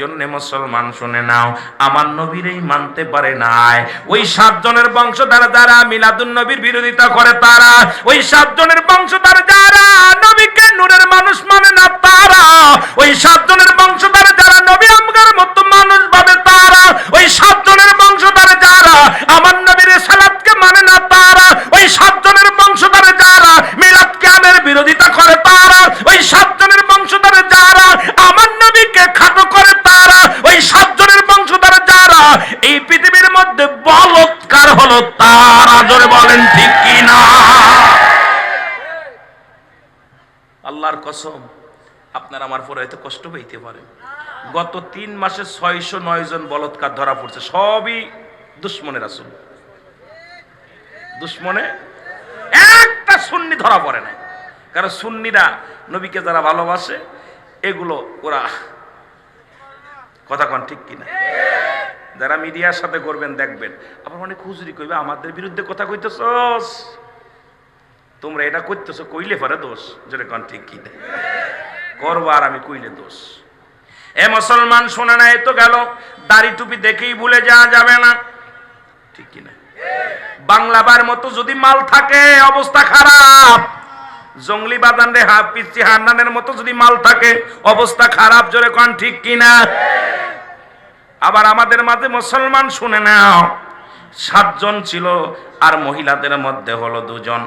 জন্য মুসলমান শুনে নাও, আমার নবীরই মানতে পারে নাই। ওই 7 জনের বংশধর যারা মিলাদুন নবীর বিরোধিতা করে, তারা ওই 7 জনের বংশধর যারা নবীকে নূরের মানুষ মানে না, তারা ওই 7 জনের বংশধর যারা নবী আমগার মতো মানুষ ভাবে, তারা ওই 7 জনের বংশধর যারা আমার নবীর সালাতকে মানে না, তারা ওই 7 জনের বংশধর যারা মিলাদ কিয়ামের বিরোধিতা করে, তারা ওই 7 জনের বংশধর যারা আমার নবীকে খাটো করে, তারা ওই 7 জনের বংশধর যারা এই পৃথিবীর মধ্যে বলৎকার হলো, তারা জোরে বলেন ঠিক কি না? আল্লাহর কসম, আপনার আমার পরে হয়তো কষ্ট পেতে পারে। গত 3 মাসে 609 জন বলৎকার ধরা পড়ছে, সবই দুশমনে রাসূল। দুশমনে একটা সুন্নি ধরা পড়ে না, কারণ সুন্নিরা নবীকে যারা ভালোবাসে এগুলো ওরা, কথা কোন ঠিক কিনা? যারা মিডিয়ার সাথে করবেন দেখবেন আবার অনেক হুজুরি কইবে আমাদের বিরুদ্ধে কথা কইতেছস, তোমরা এটা করতেছো, কইলে পারে দোষ, যেটা কোন ঠিক কিনা? করবো আর আমি কইলে দোষ। এ মুসলমান শোনে না, এ তো গেল, দাড়ি টুপি দেখেই ভুলে যাওয়া যাবে না, ঠিক কিনা? বাংলাবার মতো যদি মাল থাকে অবস্থা খারাপ, জঙ্গলি বাদান রে পিচ্ছি হান্নানের মতো যদি মাল থাকে অবস্থা খারাপ, জোরে কোন ঠিক কিনা? আবার আমাদের মাঝে মুসলমান শুনে নাও, 7 জন ছিল আর মহিলাদের মধ্যে হলো 2 জন।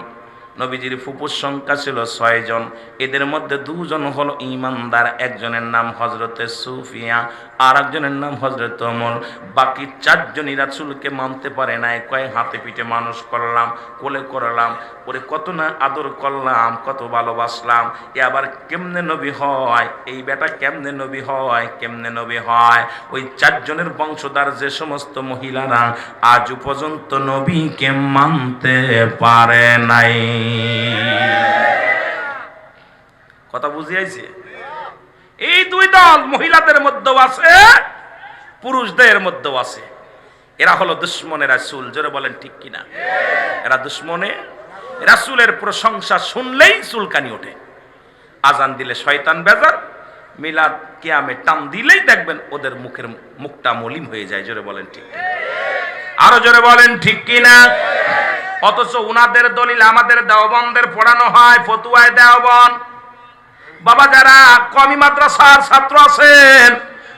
নবীজির ফুপুর সংখ্যা ছিল 6 জন, এদের মধ্যে 2 জন হলো ঈমানদার, একজনের নাম হযরতে সুফিয়া আর একজনের নাম হযরত ওমর। বাকি 4 জনই রাসূলকে মানতে পারে নাই, কয় হাতে পিঠে মানুষ করলাম, কোলে করলাম, ওরে কত না আদর করলাম, কত ভালোবাসলাম, এ আবার কেমনে নবী হয়, এই বেটা কেমনে নবী হয়, কেমনে নবী হয়? ওই 4 জনের বংশধর যে সমস্ত মহিলারা আজ পর্যন্ত নবীকে মানতে পারে নাই। কথা বুঝিয়েছে? এই 2 দল মহিলাদের মধ্যেও আছে, পুরুষদের মধ্যেও আছে। এরা হলো দুশমনে রাসূল, জোরে বলেন ঠিক কিনা? এরা দুশমনে রাসূলের প্রশংসা শুনলেই চুলকানি ওঠে। আজান দিলে শয়তান বেজার, মিলাদ কিয়ামে টান দিলেই দেখবেন ওদের মুখটা মলিন হয়ে যায়, জোরে বলেন ঠিক কিনা? আরো জোরে বলেন ঠিক কিনা? অথচ উনাদের দলিল আমাদের দেওবন্দের পড়ানো হয়, ফতুয়ায় দেওবন্দ। বাবা যারা কমি মাদ্রাসার ছাত্র আছেন,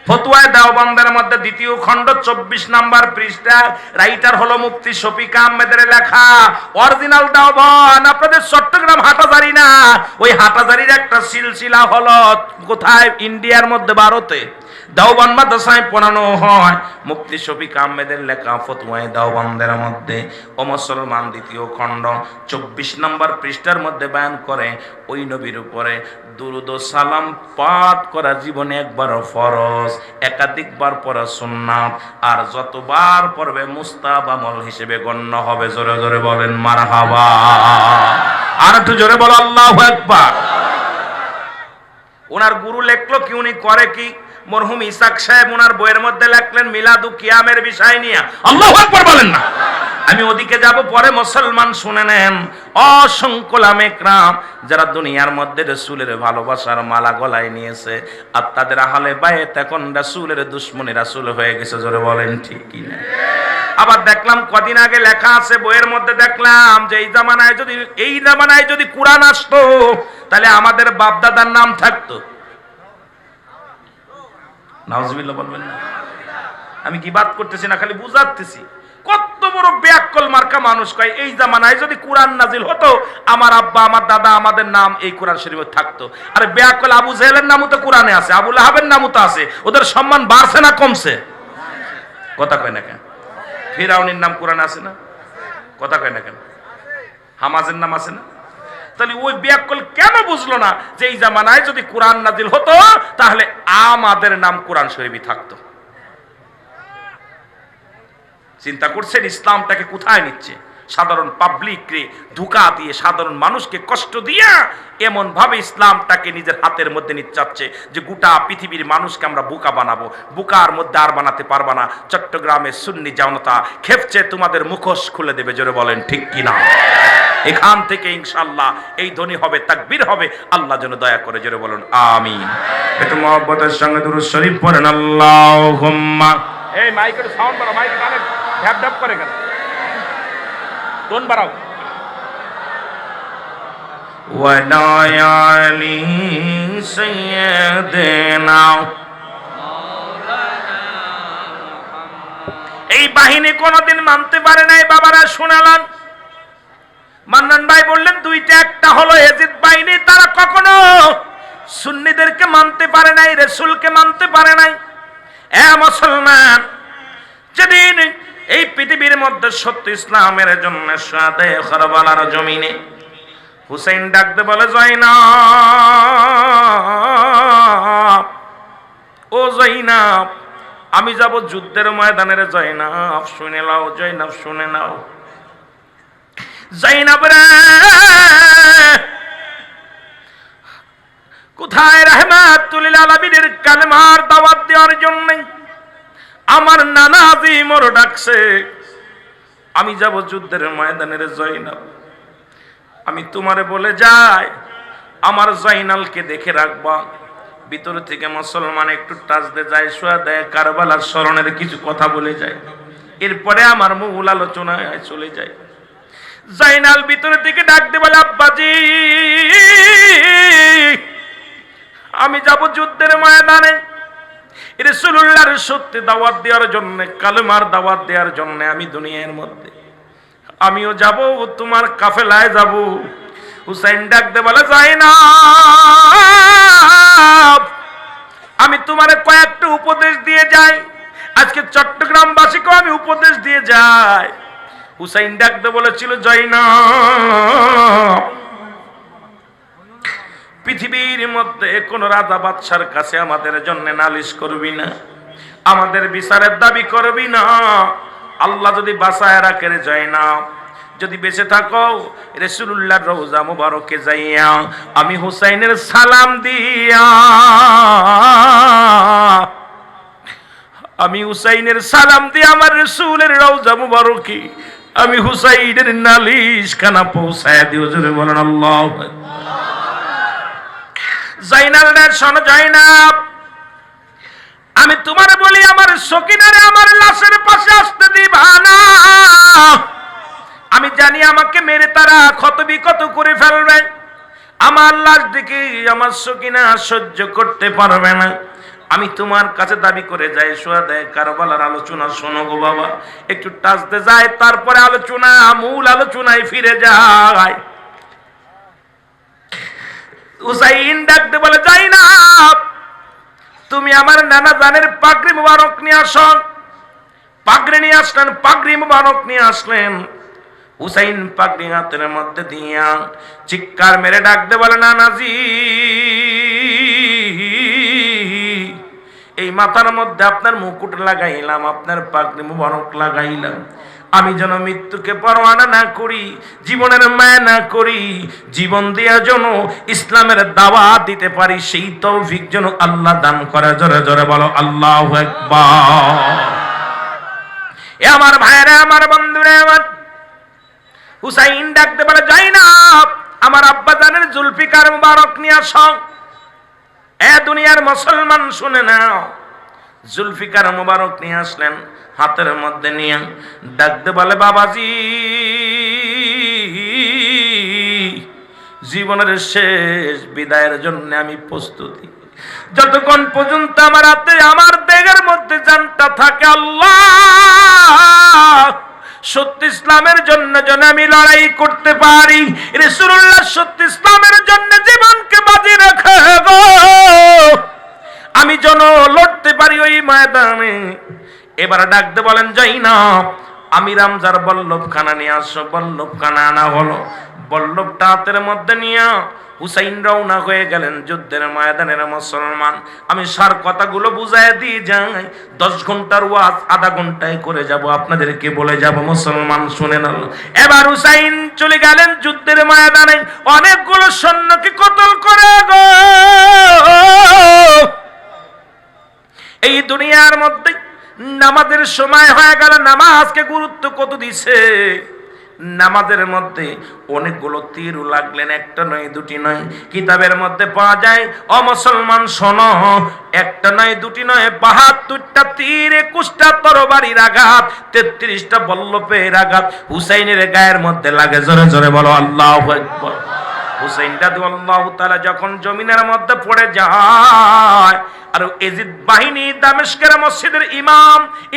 ফতুয়ায় দেওবন্দের মধ্যে 2য় খণ্ড 24 নম্বর পৃষ্ঠা, রাইটার হলো মুফতি শফিক আহমেদের লেখা, অরিজিনাল দেওবন্দ। আপনাদের চট্টগ্রাম হাটাজারি না, ওই হাটাজারির একটা সিলসিলা হলো কোথায়, ইন্ডিয়ার মধ্যে, ভারতে। দেওবন্দ মাদ্রাসায় পড়ানো হয়, মুফতি শফিক আহমেদের লেখা ফতোয়ায়ে দেওবন্দের মধ্যে ও মুসলমান 2য় খণ্ড 24 নম্বর পৃষ্ঠার মধ্যে বয়ান করে, ওই নবীর উপরে দুরূদ ও সালাম পাঠ করা জীবনে একবারও ফরজ, একাধিকবার পড়া সুন্নাত, আর যতবার পড়বে মুস্তাহাব আমল হিসেবে গণ্য হবে। জোরে জোরে বলেন মারহাবা, আর একটু জোরে বলো আল্লাহু আকবার। ওনার গুরু লেখলো কি, উনি করে কি, মরহুম ইসাক সাহেব ওনার বইয়ের মধ্যে লেখলেন মিলাদু কিয়ামের বিষয় নিয়ে। আল্লাহু আকবার বলেন না? আমি ওদিকে যাব পরে, মুসলমান শুনে নেন। অসংখ্য ওলামা ইকরাম যারা দুনিয়ার মধ্যে রাসূলের ভালোবাসার মালা গলায় নিয়েছে, আর তাদের আহলে বায়াত এখন রাসূলের দুশমনী রাসূল হয়ে গেছে, জোরে বলেন ঠিক কি না? আবার দেখলাম কদিন আগে লেখা আছে বইয়ের মধ্যে, দেখলাম যে এই জামানায় যদি কুরআন আসতো তাহলে আমাদের বাপ দাদার নাম থাকতো। নাউজুবিল্লাহ বলবেন না? আমি কি বাত করতেছি না, খালি বুঝাতেছি। কত বড় বেয়াক্কল মার্কা মানুষ কয় এই জামানায় যদি কুরআন নাজিল হতো আমার আব্বা আমার দাদা আমাদের নাম এই কোরআন শরীফে থাকতো। আরে বেয়াক্কল, আবু জেহেলের নামও তো কোরআনে আছে, আবু লাহাবের নামও তো আছে, ওদের সম্মান বাড়ছে না কমছে? কথা কয় না কেন? ফিরাউনের নাম কোরআনে আছে না? কথা কয় না কেন? হামাজের নাম আছে না? তাহলে ওই বেয়াক্কল কেন বুঝলো না যে এই জামানায় যদি কোরআন নাজিল হতো তাহলে আমাদের নাম কোরআন শরীফে থাকতো? চিন্তা করছেন ইসলামটাকে কোথায় নিচ্ছে? সাধারণ পাবলিককে ধোঁকা দিয়ে, সাধারণ মানুষকে কষ্ট দিয়ে এমন ভাবে ইসলামটাকে নিজের হাতের মধ্যে নিতে চাচ্ছে যে গোটা পৃথিবীর মানুষকে আমরা বোকা বানাবো। বোকার মধ্যে আর বানাতে পারবা না। চট্টগ্রামের সুন্নি জনতা খেপছে, তোমাদের মুখোশ খুলে দেবে। জোরে বলেন ঠিক কিনা? এখান থেকে ইনশাআল্লাহ এই ধ্বনি হবে, তাকবীর হবে। আল্লাহ যেন দয়া করে জোরে বলুন আমিন। একটু মহব্বতের সঙ্গে দুরূদ শরীফ পড়েন আল্লাহুম্মা। এই মাইকের সাউন্ড বাড়াও, মাইক কানে ঢ্যাপ ঢ্যাপ করে কেন, টোন বাড়াও। ওয়ালা আলি সাইয়্যিদিনা। এই বাহিনী কোনদিন মানতে পারে নাই বাবারা, শুনালাম। মান্নান ভাই বললেন দুইটা, একটা হলো ইয়াজিদ বাহিনী, তারা কখনো সুন্নিদেরকে মানতে পারে নাই, রাসূলকে মানতে পারে নাই। এ মুসলমান, যেদিন এই পৃথিবীর মধ্যে সত্য ইসলামের জন্য শাহাদে কারবালার জমিনে হুসাইন ডাকতে বলে, জয়নাব, ও জয়নাব, আমি যাব যুদ্ধের ময়দানের। জয়নাব শুনে নাও, জয়নাব শুনে নাও। জয়নাব রে, কোথায় রাহমাতুল লিল আলামিনের কালেমার দাওয়াত দেওয়ার জন্য আমার নানা আজিমর ডাকছে, আমি যাব যুদ্ধের ময়দানের। জয়নাব, আমি তোমারে বলে যাই, আমার জয়নালকে দেখে রাখবা। ভিতর থেকে মুসলমান একটু টাচ দিয়ে যায়, শোয়া দেয়, কারবালার স্মরণের কিছু কথা বলে যায়, এরপরে আমার মূল আলোচনায় চলে যায়। জয়নাল ভিতর থেকে ডাক দিয়ে বলে, আব্বাজি, আমি যাব যুদ্ধের ময়দানে রাসূলুল্লাহর সত্যি দাওয়াত দেওয়ার জন্য, কালেমার দাওয়াত দেওয়ার জন্য। আমি দুনিয়ার মধ্যে আমিও যাব, তোমার কাফেলায় যাব। হুসাইন ডাক দিয়ে বলে, জয়নাব, আমি তোমারে কয়েকটা উপদেশ দিয়ে যাই, আজকে চট্টগ্রামবাসীকেও আমি উপদেশ দিয়ে যাই। হুসাইন ডাক দিয়ে বলেছিল, জয়নাব, পৃথিবীর মধ্যে কোন রাজা বাদশার কাছে আমাদের জন্য নালিশ করবি না, আমাদের বিচারের দাবি করবি না। আল্লাহ যদি বাঁচায় রাখে রে জয়নাব, যদি বেঁচে থাকো রাসূলুল্লাহর রওজা মুবারকে যাইয়া আমি হুসাইনের সালাম দিয়া, আমি হুসাইনের সালাম দিয়া আমার রাসূলের রওজা মুবারকে আমি হুসাইনের নালিশ খানা পৌঁছায় দিও। জোরে বলেন আল্লাহু আকবার। জয়নাল রে, শোনো জয়নাব, আমি তোমারে বলি, আমার সকিনারে আমার লাশের পাশে আসতে দিবা না। আমি জানি আমাকে মেরে তারা ক্ষত বিক্ষত করে ফেলবে, আমার লাশ দেখে আমার সকিনা সহ্য করতে পারবে না। আমি তোমার কাছে দাবি করে যাই, শোহাদে কারবালার আলোচনা শোনো গো বাবা, একটু টাচতে যায়, তারপরে আলোচনা মূল আলোচনায় ফিরে যায়। হুসাইন ডাকতে বলে, জয়নাব, তুমি আমার নানা জানের পাগড়ি মুবারক নিয়ে আসো। পাগড়ি নিয়ে আসলেন, পাগড়ি মুবারক নিয়ে আসলেন। হুসাইন পাগড়ি হাতের মধ্যে দিয়া চিৎকার মেরে ডাকতে বলে, নানাজি, এই মাথার মধ্যে আপনার মুকুট লাগাইলাম, আপনার পাগড়ি মুবারক লাগাইলাম, আমি যেন মৃত্যুকে পরোয়ানা না করি, জীবনের মায়া না করি, জীবন দেওয়া যেন ইসলামের দাওয়াত দিতে পারি, সেই তৌফিক যেন আল্লাহ দান করে। জোরে জোরে বলো আল্লাহু আকবার। এ আমার ভাইরা, আমার বন্ধুরা, আমার হুসাইন ডাকতে বলে, জয়নাব, আমার আব্বা জানের জুলফিকার মুবারক নিয়ে আসো। এ দুনিয়ার মুসলমান শুনে নাও, জুলফিকার মুবারক নিয়ে আসলেন, হাতের মধ্যে নিয়ে ডাকতে বলে, বাবাজি, জীবনের শেষ বিদায়ের জন্য আমি প্রস্তুতি। যতক্ষণ পর্যন্ত আমার হাতে আমার দেহের মধ্যে জানটা থাকে, আল্লাহ সত্য ইসলামের জন্য যেন আমি লড়াই করতে পারি, রাসূলুল্লাহ সত্য ইসলামের জন্য জীবনকে বাজি রেখে গো আমি যেন লড়তে পারি ওই ময়দানে। এবার ডাকতে বলেন, জয়নাব, আমি রামজার বল্লভখানা নিয়ে আসো। বল্লভখানা আনা হলো, বল্লভটা হাতের মধ্যে নিয়ে হুসাইন রওনা হয়ে গেলেন যুদ্ধের ময়দানের। মুসলমান, আমি সার কথাগুলো বুঝাই দিয়ে যাই, 10 ঘন্টার ওয়াজ আধা ঘন্টায় করে যাব, আপনাদেরকে বলে যাব। মুসলমান শুনে নাও, এবার হুসাইন চলে গেলেন যুদ্ধের ময়দানে, অনেকগুলো সৈন্যকে কতল করে গো। এই দুনিয়ার মধ্যে নামাজের সময় হয়ে গেল, নামাজকে গুরুত্ব কত দিছে, নামাজের মধ্যে অনেকগুলো তীর লাগলেন, একটা নয় দুটি নয়। কিতাবের মধ্যে পাওয়া যায়, ও মুসলমান শোনো, একটা নয় দুটি নয়, 72টা তীর, 21টা তরবারির আঘাত, 33টা বল্লভের আঘাত হুসাইনের গায়ের মধ্যে লাগে। জোরে জোরে বলো আল্লাহু আকবার। হুসাইন রাদিয়াল্লাহু তাআলা যখন জমিনের মধ্যে পড়ে যায়, আর এজিদ বাহিনী দামেস্কের মসজিদের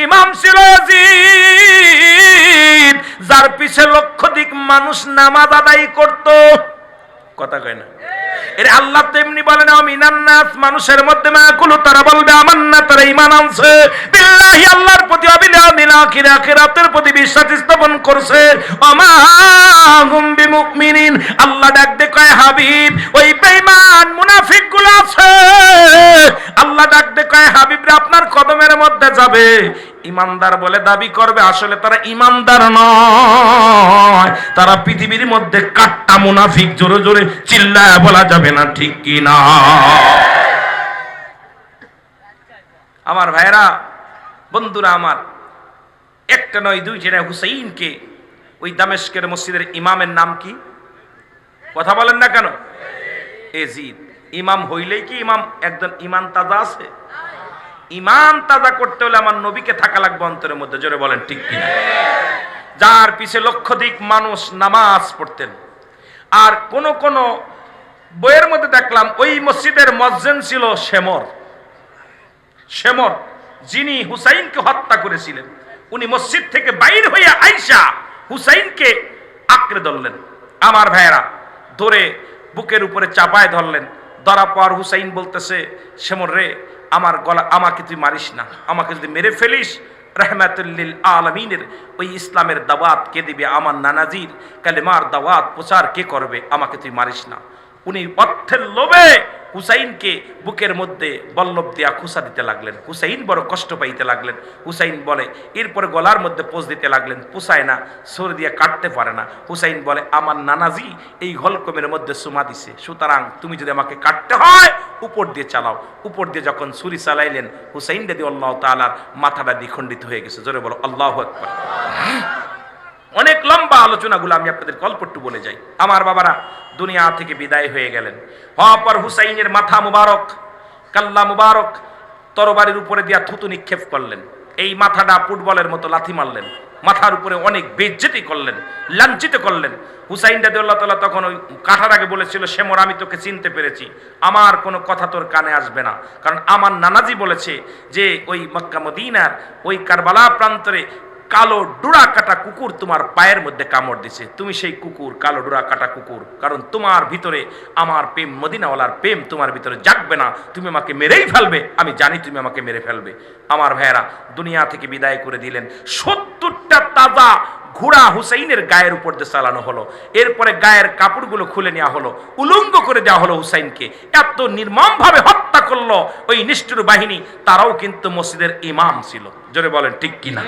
ইমাম ছিল এজিদ, যার পিছে লক্ষাধিক মানুষ নামাজ আদায় করত। কথা কয় না? এর আল্লাহ তেমনি বলেন, মিনান নাস, মানুষের মধ্যে মাকুলু, তারা বলবে আমান্না, তারা ঈমান আনছে, বিল্লাহি, আল্লাহর প্রতি, বিল আখির, আখিরাতের প্রতি বিশ্বাস স্থাপন করছে, ওমা হুম বিমুমিনিন। আল্লাহ ডাক দে কয়, হাবিব, ওই বেঈমান মুনাফিকগুলো আছে, আল্লাহ ডাক দে কয়, হাবিব রে, আপনার কদমের মধ্যে যাবে। ইমানদার বলে দাবি করবে, আসলে তারা ইমানদার নয়, তারা পৃথিবীর মধ্যে কাট্টা মুনাফিক। জোরে জোরে চিল্লায় বলা যাবে না, ঠিক কি না? আমার ভাইরা, বন্ধুরা আমার, একটা নয় দুইটা নয়, হুসাইনকে ওই দামেস্কের মসজিদের ইমামের নাম কি? কথা বলেন না কেন? এজিদ। ইমাম হইলেই কি ইমাম একজন ইমান তাজা আছে? ইমান তাজা করতে হলে আমার নবীকে থাকা লাগবে অন্তরের মধ্যে। জোরে বলেন ঠিক কিনা? যার পিছে লক্ষাধিক মানুষ নামাজ পড়তেন। আর কোন কোন বইয়ের মধ্যে দেখলাম ওই মসজিদের মুয়াজ্জিন ছিল শেমর, যিনি হুসাইনকে হত্যা করেছিলেন। উনি মসজিদ থেকে বাইর হইয়া আইসা হুসাইনকে আঁকড়ে ধরলেন। আমার ভাইয়েরা, ধরে বুকের উপরে চাপায় ধরলেন। ধরা পর হুসাইন বলতেছে, শেমর রে, আমার গলা, আমাকে তুই মারিস না, আমাকে যদি মেরে ফেলিস, রাহমাতুল লিল আলামিনের ওই ইসলামের দাওয়াত কে দিবে? আমার নানাজির কালেমার দাওয়াত প্রচার কে করবে? আমাকে তুই মারিস না। উনি অর্থের লোভে হুসাইনকে বুকের মধ্যে বল্লভ দিয়া খুসা দিতে লাগলেন। হুসাইন বড় কষ্ট পাইতে লাগলেন। হুসাইন বলে, এরপরে গলার মধ্যে পোষ দিতে লাগলেন, পোষায় না, সর দিয়ে কাটতে পারে না। হুসাইন বলে, আমার নানাজি এই হলকমের মধ্যে সুমা দিছে, সুতরাং তুমি যদি আমাকে কাটতে হয় উপর দিয়ে চালাও। উপর দিয়ে যখন ছুরি চালাইলেন, হুসাইন রাদিয়াল্লাহু তাআলার মাথাটা দ্বিখণ্ডিত হয়ে গেছে। জোরে বলো আল্লাহু আকবার। অনেক লম্বা আলোচনাগুলো আমি আপনাদের কল্পট্টু বলে যাই। আমার বাবারা দুনিয়া থেকে বিদায় হয়ে গেলেন। হওয়ার পর হুসাইনের মাথা মুবারক, কাল্লা মুবারক তরবারির উপরে দিয়া থুতু নিক্ষেপ করলেন। এই মাথাটা ফুটবলের মতো লাথি মারলেন, মাথার উপরে অনেক বেইজ্জতি করলেন, লাঞ্ছিত করলেন। হুসাইন রাদিয়াল্লাহু তাআলা তখন ওই কাঠার আগে বলেছিল, শেমর, আমি তোকে চিনতে পেরেছি, আমার কোনো কথা তোর কানে আসবে না, কারণ আমার নানাজি বলেছে যে ওই মক্কা মদিনার ওই কারবালা প্রান্তরে কালো ডোরা কাটা কুকুর তোমার পায়ের মধ্যে কামড় দিছে। তুমি সেই কুকুর, কালো ডোরা কাটা কুকুর, কারণ তোমার ভিতরে আমার প্রেম, মদিনাওয়ালার প্রেম তোমার ভিতরে জাগবে না, তুমি আমাকে মেরেই ফেলবে, আমি জানি তুমি আমাকে মেরে ফেলবে। আমার ভাইয়েরা দুনিয়া থেকে বিদায় করে দিলেন। 70টা তাজা ঘোড়া হুসাইনের গায়ের উপর দিয়ে চালানো হলো। এরপরে গায়ের কাপড়গুলো খুলে নেওয়া হলো, উলঙ্গ করে দেওয়া হলো হুসাইনকে। এত নির্মমভাবে হত্যা করলো ওই নিষ্ঠুর বাহিনী। তারাও কিন্তু মসজিদের ইমাম ছিল। জোরে বলেন ঠিক কিনা?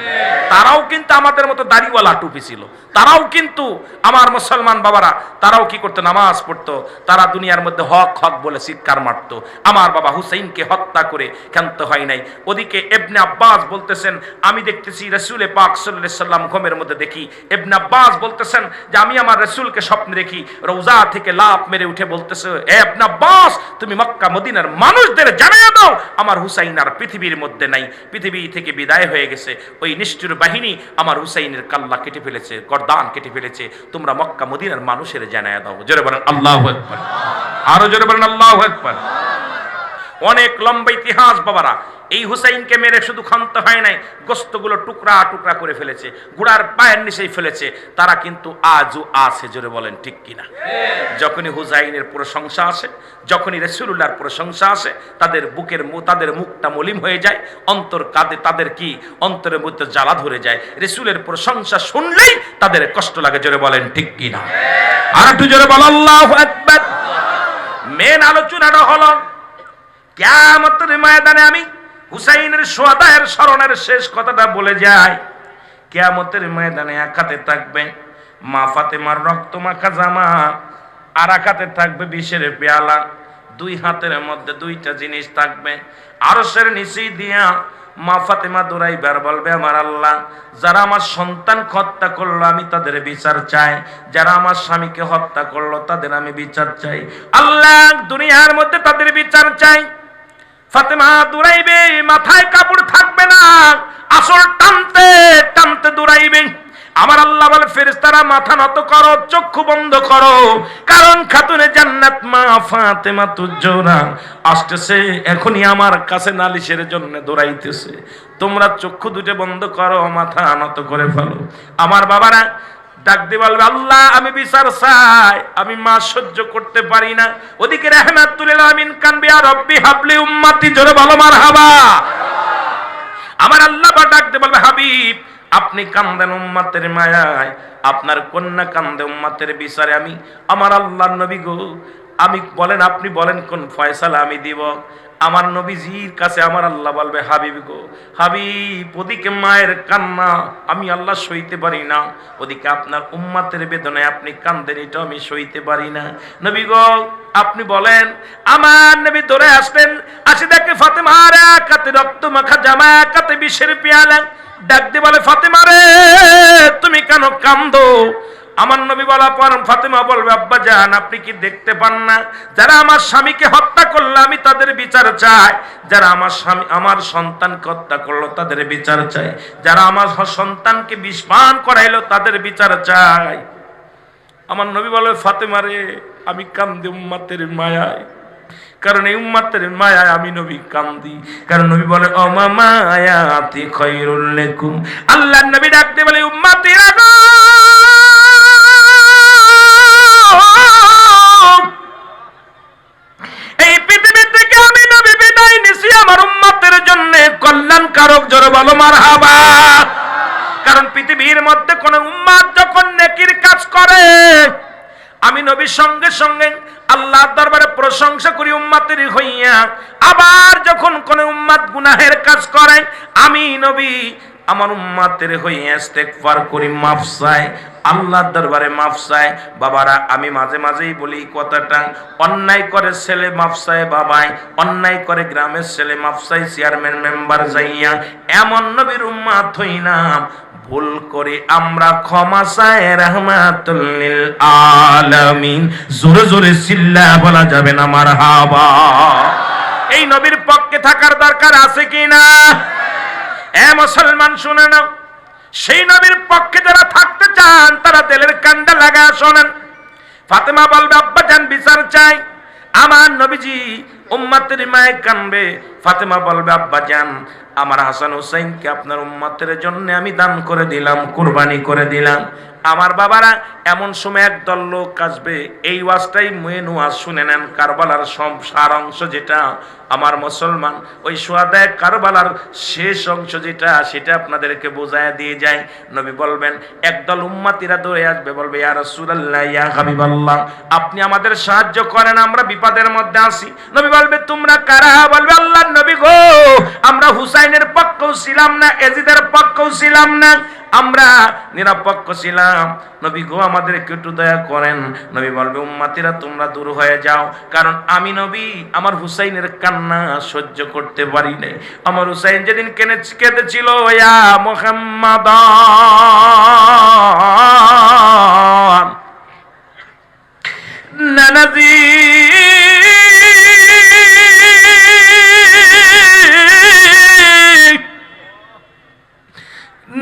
তারাও কিন্তু আমাদের মতো দাড়িওয়ালা টুপি ছিল। তারাও কিন্তু আমার মুসলমান বাবারা, তারাও কি করতো? নামাজ পড়তো। তারা দুনিয়ার মধ্যে হক হক বলে চিৎকার মারতো। আমার বাবা হুসাইনকে হত্যা করে ক্ষান্ত হয় নাই। ওদিকে ইবনে আব্বাস বলতেছেন, আমি দেখতেছি রাসূল পাক সাল্লাল্লাহু আলাইহি সাল্লাম ঘুমের মধ্যে দেখি। ইবনে আব্বাস বলতেছেন যে আমি আমার রাসূলকে স্বপ্নে দেখি, রওজা থেকে লাফ মেরে উঠে বলতেছে, এ ইবনে আব্বাস, তুমি মক্কা মদিনার মানুষদের জানিয়ে দাও আমার হুসাইন আর পৃথিবীর মধ্যে নাই, পৃথিবী থেকে বিদায় হয়ে গেছে। ওই নিষ্ঠুর বাহিনী আমার হুসাইনের কাল্লা কেটে ফেলেছে, গর্দান কেটে ফেলেছে। তোমরা মক্কা মদিনার মানুষের জানিয়ে দাও। জোরে বলেন আল্লাহু আকবার। আরো জোরে বলেন আল্লাহু আকবার। অনেক লম্বা ইতিহাস বাবারা। এই হুসাইনকে মেরে শুধু ক্ষান্ত হয় নাই, গোস্তগুলো টুকরা টুকরা করে ফেলেছে, ঘোড়ার পায়ের নিচেই ফেলেছে। তারা কিন্তু আজও আছে। জোরে বলেন ঠিক কিনা? যখনই হুসাইনের প্রশংসা আসে, যখনই রাসূলুল্লাহর প্রশংসা আসে, তাদের তাদের মুখটা মলিন হয়ে যায়, অন্তর কাঁদে, তাদের কি অন্তরের মধ্যে জ্বালা ধরে যায়। রাসূলের প্রশংসা শুনলেই তাদের কষ্ট লাগে। জোরে বলেন ঠিক কিনা? আর একটু জোরে বল আল্লাহু আকবার। মেন আলোচনাটা হলো কিয়ামতের ময়দানে আমি হুসাইনের শুহাদায়ের স্মরণের শেষ কথাটা বলে যাই। কিয়ামতের ময়দানে এক হাতে থাকবে মা ফাতেমার রক্ত মাখা জামা, আর এক হাতে থাকবে বিষের পেয়ালা। দুই হাতের মধ্যে দুইটা জিনিস থাকবে। আরশের নিচে দিয়া মা ফাতেমা দৌড়াইবার বলবে, আমার আল্লাহ, যারা আমার সন্তান হত্যা করলো আমি তাদের বিচার চাই, যারা আমার স্বামীকে হত্যা করলো তাদের আমি বিচার চাই, আল্লাহ দুনিয়ার মধ্যে তাদের বিচার চাই। ফাতেমা দৌড়াইবে, মাথায় কাপড় থাকবে না, আসল টানতে টানতে দৌড়াইবে। আমার আল্লাহ বলে, ফেরেশতারা মাথা নত করো, চক্ষু বন্ধ করো, কারণ খাতুনে জান্নাত মা ফাতেমা তুজোরা আসতেছে, এখনই আমার কাছে নালিশের জন্য দৌড়াইতেছে। তোমরা চক্ষু দুটো বন্ধ করো, মাথা নত করে ফেলো। আমার বাবারা ডাক দিয়ে বলবে, আল্লাহ আমি বিচার চাই, আমি মা সহ্য করতে পারি না। ওদিকে রাহমাতুল আলামিন কানবে, আর রব্বি হাবলি উম্মতি, জোরে বলো মারহাবা। আমার আল্লাহ ডাক দিয়ে বলবে, হাবিব আপনি কান্দেন উম্মতের মায়ায়, আপনার কন্যা কান্দে উম্মতের বিচারে, আমি আমার আল্লাহর নবী গো, আমি বলেন, আপনি বলেন কোন ফয়সালা আমি দিব। আমার নবীজির কাছে আমার আল্লাহ বলবে, হাবিব গো হাবিব, ওদিকে মায়ের কান্না আমি আল্লাহ সইতে পারি না, ওদিকে আপনার উম্মতের বেদনায় আপনি কান্দেন, এটা আমি সইতে পারি না। নবী গো আপনি বলেন। আমার নবী ধরে আসলেন, আসি দেখে ফাতেমার কাতে রক্ত মাখা জামা, কাতে বিষের পেয়ালা, ডাক দিয়ে বলে, ফাতেমা রে তুমি কেন কান্দো? আমার নবী বলা পর ফাতেমা বলবে, আব্বা জান আপনি কি দেখতে পান না, যারা আমার স্বামীকে হত্যা করলো আমি তাদের বিচার চাই, যারা আমার স্বামী আমার সন্তানকে হত্যা করলো তাদের বিচার চাই, যারা আমার সন্তানকে বিষ পান করাইলো তাদের বিচার চাই। আমার নবী বলে, ফাতেমা রে আমি কান্দি উম্মতের মায়ায়, কারণ এই উম্মতের মায়ায় আমি নবী কান্দি। কারণ নবী বলে, ওমা মায়াতি খায়রুল লাকুম, আল্লাহর নবী ডাকতে বলে, উম্মতিরা গো এই পৃথিবী থেকে আমি নবী বিদায় নিছি আমার উম্মতের জন্য কল্যাণকারক, জোরে বলো মারহাবা। কারণ পৃথিবীর মধ্যে কোন উম্মত যখন নেকির কাজ করে আমি নবী সঙ্গে সঙ্গে আল্লাহর দরবারে প্রশংসা করি উম্মতের হইয়া, আবার যখন কোন উম্মত গুনাহের কাজ করে আমি নবী আমার উম্মতের হইয়া ইস্তেগফার করি, মাফ চাই, আল্লাহর দরবারে মাফ চাই। বাবারা আমি মাঝে মাঝেই বলি কথাটা, অন্যায় করে ছেলে মাফ চাই বাবাই, অন্যায় করে গ্রামের ছেলে মাফ চাই চেয়ারম্যান মেম্বার যাইয়া, এমন নবীর উম্মত হইনাম ভুল করে আমরা ক্ষমা চাই রাহমাতুল লিল আলামিন। জোরে জোরে চিল্লা বলা যাবে না মারহাবা। এই নবীর পক্ষে থাকার দরকার আছে কি না? এ মুসলমান শুনে নাও, সেই নবীর পক্ষে যারা থাকতে চান তারা দিলের কান্দা লাগায় শোনেন। ফাতেমা বলবে, আব্বা জান বিচার চাই। আমার নবীজি উম্মতের মায়ে কানবে, ফাতেমা বলবে, আব্বা জান আমার হাসান হুসাইনকে আপনার উম্মতের জন্য আমি দান করে দিলাম, কুরবানি করে দিলাম। আমার বাবারা এমন সময় একদল লোক আসবে, এই ওয়াজটাই মেন ওয়াজ শুনে নেন, কারবালার সার অংশ যেটা আমার মুসলমান, ওই শুহাদায়ে কারবালার শেষ অংশ যেটা, সেটা আপনাদেরকে বোঝায় দিয়ে যায়। নবী বলবেন, একদল উম্মতিরা দৌড়ে আসবে, বলবে, ইয়া রাসূলুল্লাহ ইয়া হাবিবাল্লাহ আপনি আমাদের সাহায্য করেন, আমরা বিপদের মধ্যে আছি। নবী বলবে, তোমরা কারা? বলবে, আল্লাহর নবী গো আমরা হুসাইনের পক্ষেও ছিলাম না, এজিদের পক্ষেও ছিলাম না, আমরা নিরপেক্ষ ছিলাম। নবী গো আমাদেরকে একটু দয়া করেন। নবী বলবে, উম্মতিরা তোমরা দূর হয়ে যাও, কারণ আমি নবী আমার হুসাইনের কান্না সহ্য করতে পারি নাই। আমার হুসাইন যেদিন কেঁদেছিল, ইয়া মুহাম্মাদ নানাজি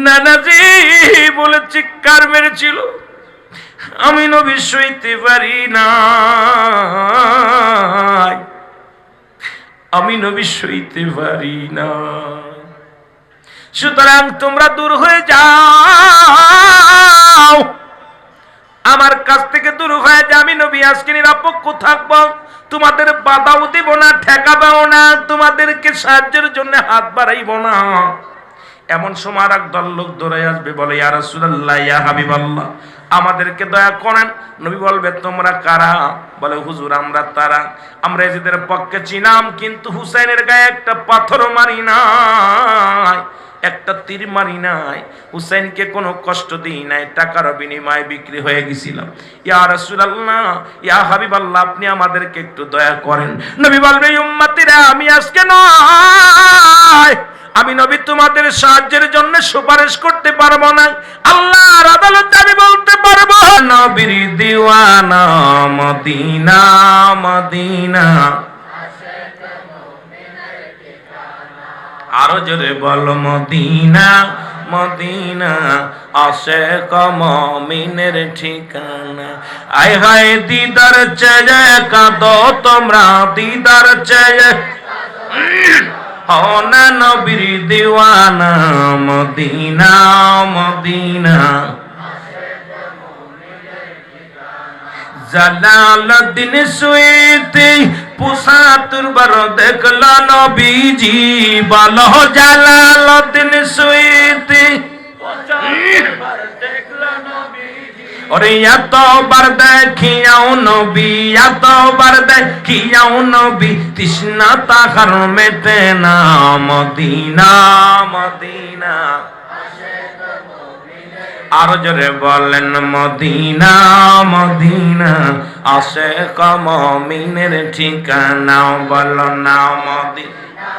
নানাজি বলে চিৎকার মেরেছিল, আমি নবী সইতে পারি না, আমি নবী সইতে পারি না। সুতরাং তোমরা দূর হয়ে যাও, আমার কাছ থেকে দূর হয়ে যা, আমি নবী আজকে নিরপেক্ষ থাকবো, তোমাদের বাধাও দিব না, ঠেকাবো না, তোমাদেরকে সাহায্যের জন্য হাত বাড়াইব না। এমন সময় আর একদল লোক দৌড়ে আসবে, বলে, ইয়া রাসূলুল্লাহ ইয়া হাবিবাল্লাহ আমাদেরকে দয়া করেন। নবী বলবে, তোমরা কারা? বলে, হুজুর আমরা তারা, আমরা এজিদের পক্ষে ছিলাম, কিন্তু হুসাইনের গায়ে একটা পাথর মারি নাই, একটা তীর মারি নাই, হুসাইনকে কোনো কষ্ট দিই নাই, টাকার বিনিময়ে বিক্রি হয়ে গেছিলাম। ইয়া রাসূলুল্লাহ ইয়া হাবিবাল্লাহ আপনি আমাদেরকে একটু দয়া করেন। নবী বলবে, উম্মতিরা আমি আজকে নয় আমি নবী তোমাদের সাহায্যের জন্য সুপারিশ করতে পারবো না, আল্লাহর আদালতে আমি বলতে পারবো নবীর দিওয়ানা মদিনা মদিনা। আরো জোরে বল মদিনা মদিনা আশিক মুমিনের ঠিকানা। আয় হায় দিদার চেয়ে কাঁদো তোমরা, দিদার চেয়ে হও না নবীর দিওয়ানা মদিনা মদিনা। জালালউদ্দিন সুয়ুতি ৭৫ বার দেখল নবীজি, বলো জালালউদ্দিন সুয়ুতি ওরে এতবার দেখিয়াও নবী, এতবার দেখিয়াও নবী, তৃষ্ণা তাহার মেটে না মদিনা মদিনা। আর জোরে বলেন মদিনা মদিনা আশিক মুমিনের ঠিকানা। বলো না মদিনা।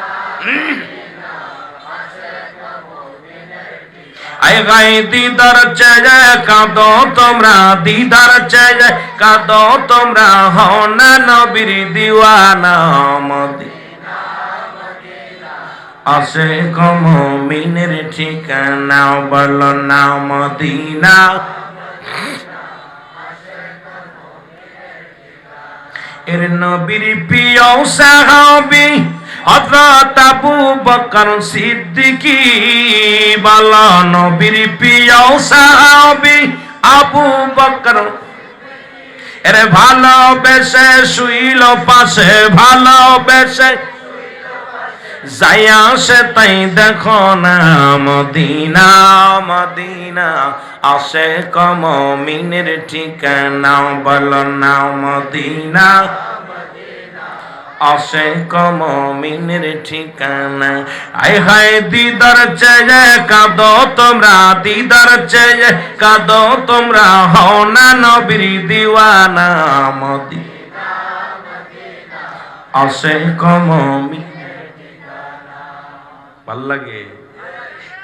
আয় গায়ে দিদার চেয়ে কাঁদো তোমরা, দিদার চেয়ে কাঁদো তোমরা, হও না নবীর দিওয়ানা মদিনা আশিক মুমিনের ঠিকানা। বলো না মদিনা। এর নবীর প্রিয় সাহাবী হযরত আবু বকর সিদ্দিকী, বলো নবীর প্রিয় সাহাবী আবু বকর, এর ভালোবেসে শুইল পাশে, ভালোবেসে যাইয়া সে তাই দেখো না মদিনা মদিনা আশিক মুমিনের ঠিকানা। বলো না মদিনা আশিক মুমিনের ঠিকানা। আয় হায় দিদার চেয়ে কাঁদো তোমরা, দিদার চেয়ে কাঁদো তোমরা, হও না নবীর দিওয়ানা মদিনা আশিক মুমিন। ভাল লাগে।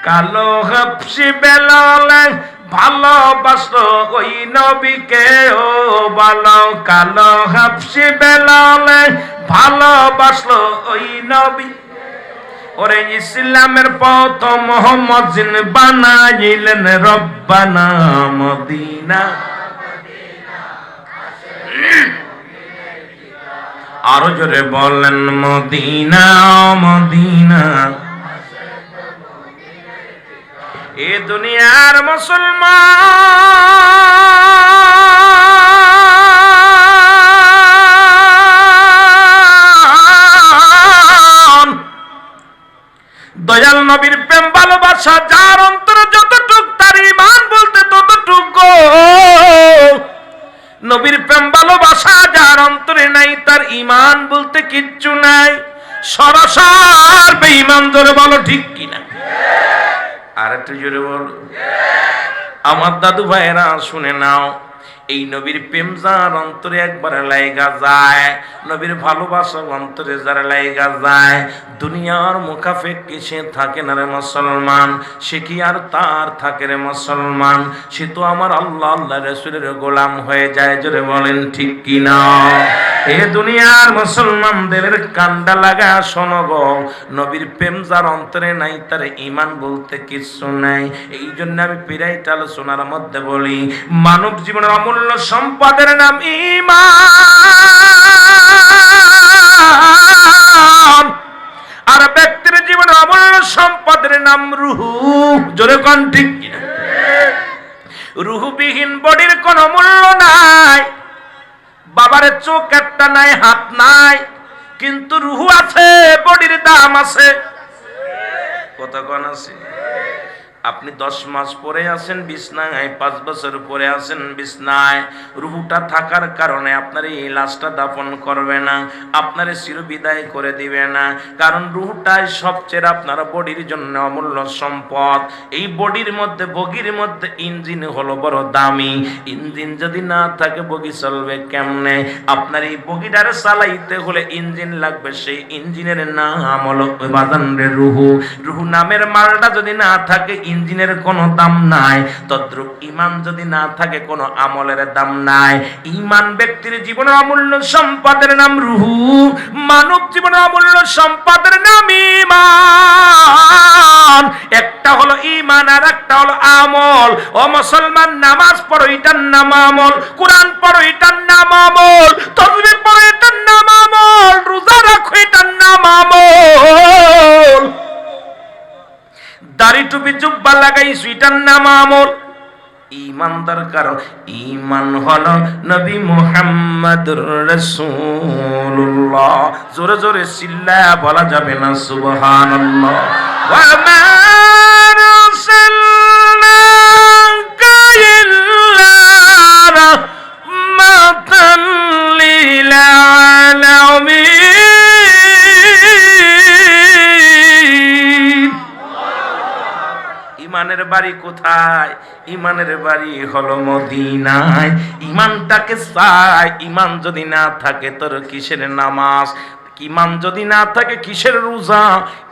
কালো হাবশি বেলাল ভালোবাসলো ওই নবীকে, ও বলো কালো হাবশি বেলাল ভালোবাসলো ওই নবী। ওরে ইসলামের পথ মোহাম্মদ জিন বানাইলেন রব্বানা মদিনা। আরো জোরে বলেন মদিনা মদিনা। এ দুনিয়ার মুসলমান দয়াল নবীর প্রেম ভালোবাসা যার অন্তরে যতটুক, তার ঈমান বলতে ততটুকু। নবীর প্রেম ভালোবাসা যার অন্তরে নাই, তার ঈমান বলতে কিচ্ছু নাই। সরাসর বেঈমান। জোরে বলো ঠিক কিনা। আর একটু জোরে বলো। আমার দাদু ভাইয়েরা শুনে নাও, এই নবীর প্রেম যার অন্তরে একবার লাইগা যায়, নবীর ভালোবাসা অন্তরে যার লাইগা যায়, দুনিয়ার মুখাপেক্ষী সে থাকে না রে মুসলমান। সে কি আর তার থাকে রে মুসলমান? সে তো আমার আল্লাহ আল্লাহ রাসূলের গোলাম হয়ে যায়। জোরে বলেন ঠিক কি না। এ দুনিয়ার মুসলমানদের কান্ডা লাগা শোনো গো, নবীর প্রেম যার অন্তরে নাই, তার ঈমান বলতে কিছু নাই। এই জন্য আমি পিরাইট আলোচনার মধ্যে বলি, মানব জীবনের অমূল্য সম্পদের নাম ঈমান, আর ব্যক্তির জীবনের অমূল্য সম্পদের নাম রূহ। জোরে কোন ঠিক কিনা। রূহবিহীন বডির কোনো মূল্য নাই। বাবার চোখ একটা নাই, হাত নাই, কিন্তু রূহ আছে, বডির দাম আছে। কথা কোন আছে? আপনি 10 মাস পরে আছেন বিছনায়, 5 বছর পরে আছেন বিছনায়, রুহুটা থাকার কারণে আপনার এই লাশটা দাফন করবে না, আপনার চিরবিদায় করে দিবে না। কারণ রুহটাই সবচেয়ে আপনার বডির জন্য অমূল্য সম্পদ। এই বডির মধ্যে, বগির মধ্যে ইঞ্জিন হলো বড় দামি। ইঞ্জিন যদি না থাকে বগি চলবে কেমনে? আপনার এই বগিটারে চালাইতে হলে ইঞ্জিন লাগবে, সেই ইঞ্জিনের নাম হলো বাজানরে রুহু। রুহু নামের মালটা যদি না থাকে ইঞ্জিনের কোনো দাম নাই। তদ্রূপ ঈমান যদি না থাকে কোনো আমলের দাম নাই। ঈমান ব্যক্তির জীবনের অমূল্য সম্পদের নাম রুহু, মানব জীবনের অমূল্য সম্পদের নাম ঈমান। একটা হলো ঈমান আর একটা হলো আমল। ও মুসলমান, নামাজ পড়ো এটার নাম আমল, কোরআন পড়ো এটার নাম আমল, তাসবিহ পড়ো এটার নাম আমল, রোজা রাখো এটার নাম আমল, দাড়ি টুপি জুব্বা লাগাইছো এটার নাম আমল। ঈমানদার কারণ ঈমান হলো নবী মুহাম্মদুর রাসূলুল্লাহ। জোরে জোরে চিল্লায়া বলা যাবে না সুবহানাল্লাহ। ওয়া মা আরসালনাকা ইল্লা রাহমাতাল লিল আলামিন। ঈমানের বাড়ি কোথায়? ঈমানের বাড়ি হলো মদিনায়। ঈমানটাকে চাই। ঈমান যদি না থাকে তোর কিসের নামাজ? ঈমান যদি না থাকে কিসের রোজা?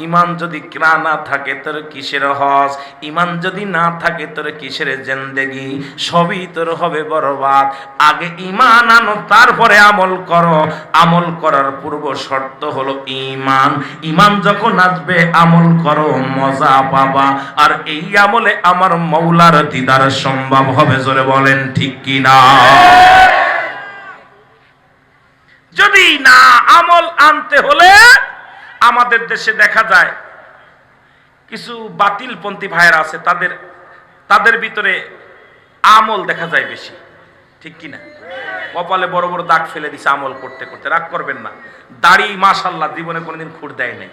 ঈমান যদি না থাকে তোর কিসের হজ? ঈমান যদি না থাকে তোর কিসের জিন্দেগি? সবই তোর হবে বরবাদ। আগে ঈমান আনো, তারপরে আমল করো। আমল করার পূর্ব শর্ত হলো ঈমান। ঈমান যখন আসবে আমল করো, মজা পাবা। আর এই আমলে আমার মওলার দিদার সম্ভব হবে। জোরে বলেন ঠিক কি না? যদি না আমল আনতে হলে আমাদের দেশে দেখা যায় কিছু বাতিলপন্থী ভাইয়েরা আছে, তাদের ভিতরে আমল দেখা যায় বেশি, ঠিক কিনা? কপালে বড় বড় দাগ ফেলে দিছে আমল করতে করতে। রাগ করবেন না, দাড়ি মাশাআল্লাহ জীবনে কোনোদিন খুঁট দেয় নাই,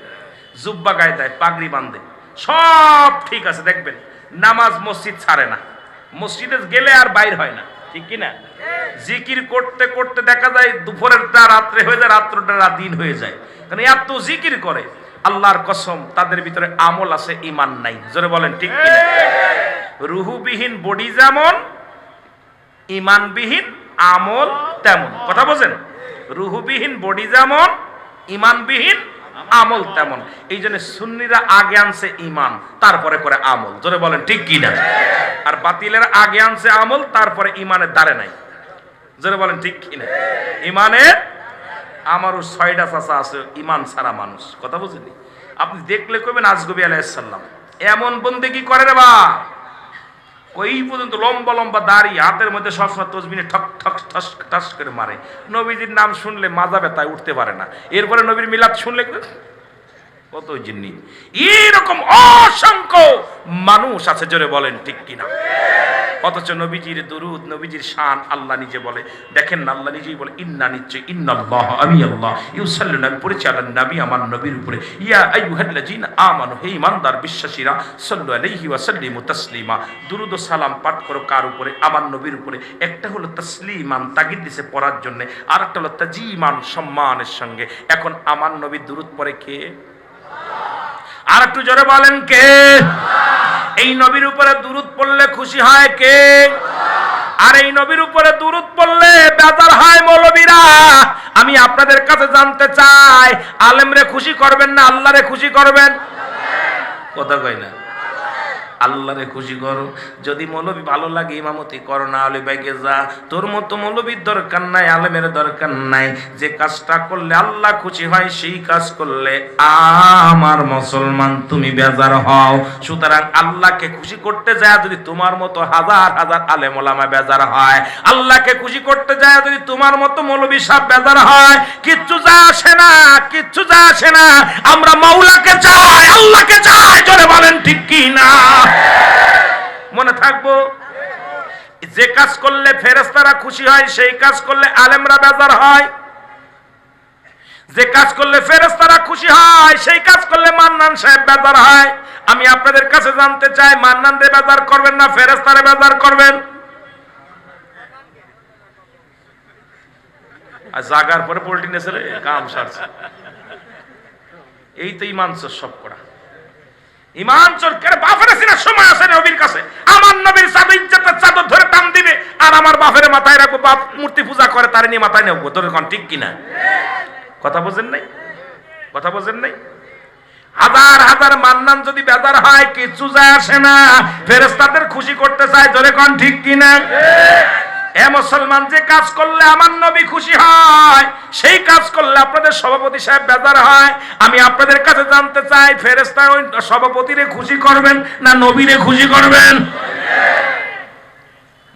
জুব্বা গায়ে দেয়, পাগড়ি বাঁধে, সব ঠিক আছে। দেখবেন নামাজ মসজিদ ছাড়ে না, মসজিদে গেলে আর বাইর হয় না, ঠিক কিনা? জিকির করতে করতে দেখা যায় দুপুরেরটা রাত্রে হয়ে যায়, রাত্রটা দিন হয়ে যায়। কারণ এত জিকির করে, আল্লাহর কসম তাদের ভিতরে আমল আছে, ঈমান নাই। জোরে বলেন ঠিক কিনা? রুহুবিহীন বডি যেমন, ঈমানবিহীন আমল তেমন। কথা বোঝেন? রুহুবিহীন বডি যেমন, ঈমানবিহীন আমল তেমন। এই জন্য সুন্নিরা আগে আনছে ঈমান, তারপরে করে আমল। জোরে বলেন ঠিক কিনা? আর বাতিলের আগে আনছে আমল, তারপরে ঈমানের দ্বারে নাই। জোরে বলেন ঠিক কিনা? ঈমানের আমারও 6টা চাচা আছে ঈমান ছাড়া মানুষ। কথা বুঝেনি? আপনি দেখলে কইবেন আজগবি আলাইহিস সালাম এমন বন্দেগী করে রে বা, ওই পর্যন্ত লম্বা লম্বা দাড়ি, হাতের মধ্যে সবসময় তসবিহে ঠক ঠক ঠস ঠস করে মারে। নবীজির নাম শুনলে মাজা ব্যথায় উঠতে পারে না। এরপরে নবীর মিলাদ শুনলে কত জিন্নি। এরকম অসংখ্য মানুষ আছে। জোরে বলেন ঠিক কিনা? অথচ নবীজির দুরূদ, নবীজির শান আল্লাহ নিজে বলে। দেখেন না, আল্লাহ নিজেই বলে ইন্না, নিশ্চয়, ইন্নাল্লাহ, আমি আল্লাহ, ইউসাল্লিনা, আমি পড়েছি আলান নবী, আমার নবীর উপরে, ইয়া আইয়ুহাল্লাযীনা আমানু, হে ঈমানদার বিশ্বাসীরা, সাল্লু আলাইহি ওয়া সাল্লিমু তাসলিমা, দুরূদ ও সালাম পাঠ করো কার উপরে? আমার নবীর উপরে। একটা হলো তাসলিমান, তাগিদ দিছে পড়ার জন্য, আর একটা হলো তাজিমান, সম্মানের সঙ্গে। এখন আমার নবীর দুরূদ পড়ে কে? আর একটু জোরে বলেন কে? এই নবীর উপরে দুরূদ পড়লে খুশি হয় কে? আর এই নবীর উপরে দুরূদ পড়লে বেজার হয় মৌলবীরা। আমি আপনাদের কাছে জানতে চাই, আলেমরে খুশি করবেন না আল্লাহরে খুশি করবেন? কথা কই না? আল্লাহরে খুশি করো। যদি মৌলবী ভালো লাগে ইমামতি করো, না হলে বাইকে যা। তোর মতো মৌলবীর দরকার নাই, আলেমের দরকার নাই। যে কাজটা করলে আল্লাহ খুশি হয় সেই কাজ করলে আমার মুসলমান তুমি বেজার হও। সুতরাং আল্লাহকে খুশি করতে যায় যদি তোমার মতো হাজার হাজার আলেম ওলামা বেজার হয়, আল্লাহকে খুশি করতে যায় যদি তোমার মতো মৌলবী সাহেব বেজার হয়, কিচ্ছু যায় আসে না, কিচ্ছু যায় আসে না। আমরা মাওলাকে চাই, আল্লাহকে চাই। জোরে বলেন ঠিক কি না? মনে থাকবো, যে কাজ করলে ফেরেশতারা খুশি হয় সেই কাজ করলে আলেমরা বেজার হয়। যে কাজ করলে ফেরেশতারা খুশি হয় সেই কাজ করলে মান্নান সাহেব বেজার হয়। আমি আপনাদের কাছে জানতে চাই, মান্নান রে বেজার করবেন না ফেরেশতারে বেজার করবেন? আর জাগার পরে পোল্ট্রি নেছে রে, কাম সারছে। এই তো ইমান চোর সব করা। ইমান চোর করে বাপের সিনার সময় আছে নবীর কাছে, আমার নবীর চাদর ইজ্জতের চাদর ধরে টান দিবে, আর আমার বাপের মাথায় রাখবো, বাপ মূর্তি পূজা করে তার নিয়ে মাথায় নেবো। তোর কোন ঠিক কিনা? কথা বোঝেন নাই? কথা বোঝেন নাই? হাজার হাজার মান্নান যদি বেজার হয় কিছু যায় আসে না, ফেরেশতাদের খুশি করতে চায়। তোরে কোন ঠিক কিনা? এ মুসলমান, যে কাজ করলে আমার নবী খুশি হয় সেই কাজ করলে আপনাদের সভাপতি সাহেব বেজার হয়। আমি আপনাদের কাছে জানতে চাই, ফেরেশতা ওই সভাপতিরে খুশি করবেন না নবীরে খুশি করবেন?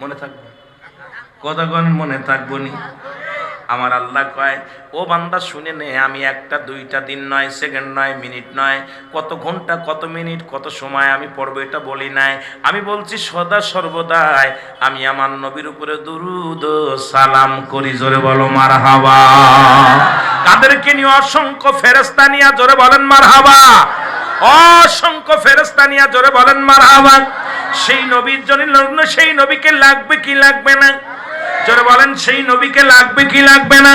মনে থাকবে কতক্ষণ মনে থাকবো নি? আমার আল্লাহ কয়, ও বান্দা শুনে নে, আমি একটা দুইটা দিন নয়, সেকেন্ড নয়, মিনিট নয়, কত ঘন্টা কত মিনিট কত সময় আমি পড়বো এটা বলি নাই। আমি বলছি সদা সর্বদাই আমি আমার নবীর উপরে দুরূদ ও সালাম করি। জোরে বলো মারহাবা। কাদেরকে নিয়ে? অসংখ্য ফেরেশতা নিয়ে। জোরে বলেন মারহাবা। অসংখ্য ফেরেশতা নিয়ে। জোরে বলেন মারহাবা। সেই নবীর জন্য সেই নবীকে লাগবে কি লাগবে না? জোরে বলেন, সেই নবীকে লাগবে কি লাগবে না?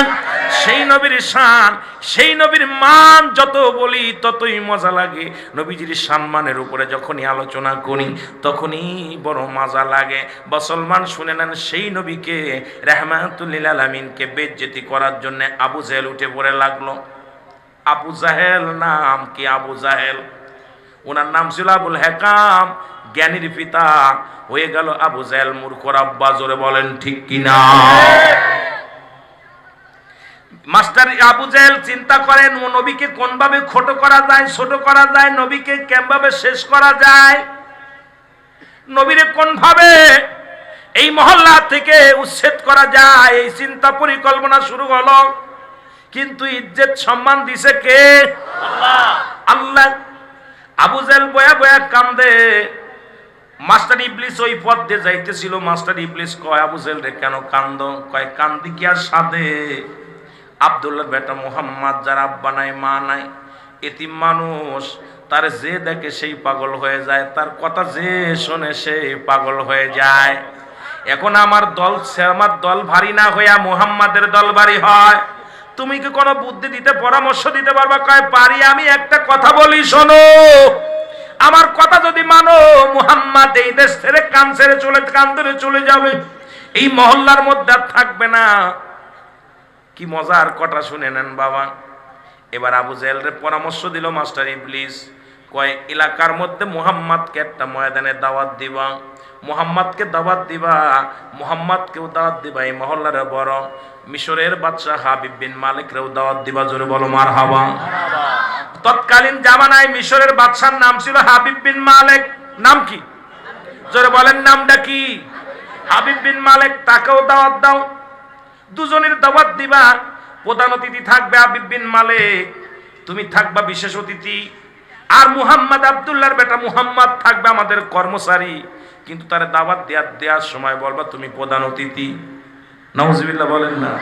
সেই নবীর শান, সেই নবীর মান যত বলি ততই মজা লাগে। নবীজির সম্মানের উপরে যখনই আলোচনা করি তখনই বড় মজা লাগে। মুসলমান শুনে নেন, সেই নবীকে রাহমাতুল লিল আলামিনকে বেইজ্জতি করার জন্য আবু জাহেল উঠে পড়ে লাগলো। আবু জাহেল নাম কি? আবু জাহেল, ওনার নাম ছিল আবুল হেকাম, জ্ঞানীর পিতা। হয়ে গেল আবু জাহেল মূর্খর আব্বা। জোরে বলেন ঠিক কিনা? মাস্টার আবু জাহেল চিন্তা করেন, ও নবীকে কোন ভাবে ছোট করা যায়, ছোট করা যায়, নবীকে কেমন ভাবে শেষ করা যায়, নবীরে কোন ভাবে এই মহল্লা থেকে উচ্ছেদ করা যায়, এই চিন্তা পরিকল্পনা শুরু হলো। কিন্তু ইজ্জত সম্মান দিছে কে? আল্লাহ। আল্লাহ। আবু জাহেল বয়া বয়া কান্দে। মাস্টার ইবলিস ওই পথ দিয়ে যাইতেছিল। মাস্টার ইবলিস কয়, আবু জাহেল রে কেন কান্দ? কয়, কান্দি কি আর সাধে? আব্দুল্লাহর বেটা মুহাম্মদ, যার আব্বা নাই মা নাই, এতিম মানুষ, তার যে দেখে সেই পাগল হয়ে যায়, তার কথা যে শোনে সেই পাগল হয়ে যায়। এখন আমার দল ভারী না হইয়া মুহাম্মাদের দল ভারী হয়। তুমি কি কোনো বুদ্ধি দিতে, পরামর্শ দিতে পারবা? কয়, পারি। আমি একটা কথা বলি, শোনো। আমার কথা যদি মানো, মুহাম্মদ এই দেশ ছেড়ে কান ধরে চলে যাবে, এই মহল্লার মধ্যে থাকবে না। কি মজার কথা শুনে নেন বাবা। এবার আবু জাহেলের পরামর্শ দিল মাস্টার ইবলিস। কয়, এলাকার মধ্যে মুহাম্মদকে একটা ময়দানে দাওয়াত দিবা, মুহাম্মদকে দাওয়াত দিবা, মুহাম্মদকেও দাওয়াত দিবা, এই মহল্লার বড় মিশরের বাদশা হাবিব বিন মালিকরেও দাওয়াত দিবা। জোরে বলো মারহাবা। তৎকালীন জামানায় মিশরের বাদশার নাম ছিল হাবিব বিন মালিক। নাম কি? জোরে বলেন, নামটা কি? হাবিব বিন মালিক। তাকেও দাওয়াত দাও, দুজনের দাওয়াত দিবা। প্রধান অতিথি থাকবে হাবিব বিন মালিক, তুমি থাকবা বিশেষ অতিথি। আর মুহাম্মদ, আব্দুল্লাহর বেটা মুহাম্মদ থাকবে আমাদের কর্মচারী। কিন্তু তার দাওয়াত দেওয়ার সময় বলবা তুমি প্রধান অতিথি। নাউজুবিল্লাহ বলেন না?